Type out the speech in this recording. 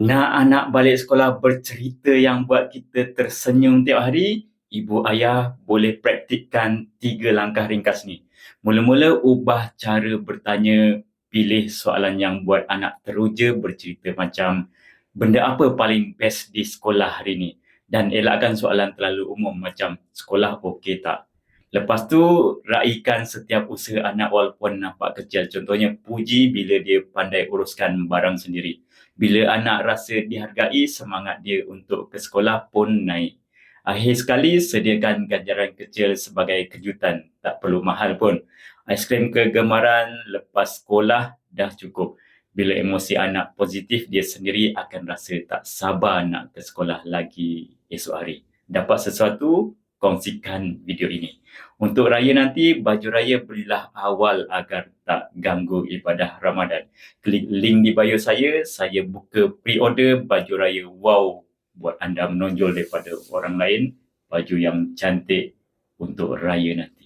Nak anak balik sekolah bercerita yang buat kita tersenyum tiap hari, ibu ayah boleh praktikkan 3 langkah ringkas ni. Mula-mula ubah cara bertanya, pilih soalan yang buat anak teruja bercerita macam, benda apa paling best di sekolah hari ni? Dan elakkan soalan terlalu umum macam, sekolah okey tak? Lepas tu, raikan setiap usaha anak walaupun nampak kecil. Contohnya, puji bila dia pandai uruskan barang sendiri. Bila anak rasa dihargai, semangat dia untuk ke sekolah pun naik. Akhir sekali, sediakan ganjaran kecil sebagai kejutan. Tak perlu mahal pun. Aiskrim kegemaran lepas sekolah dah cukup. Bila emosi anak positif, dia sendiri akan rasa tak sabar nak ke sekolah lagi esok hari. Dapat sesuatu, kongsikan video ini. Untuk raya nanti, baju raya belilah awal agar tak ganggu ibadah Ramadan. Klik link di bio saya buka pre-order baju raya wow buat anda menonjol daripada orang lain, baju yang cantik untuk raya nanti.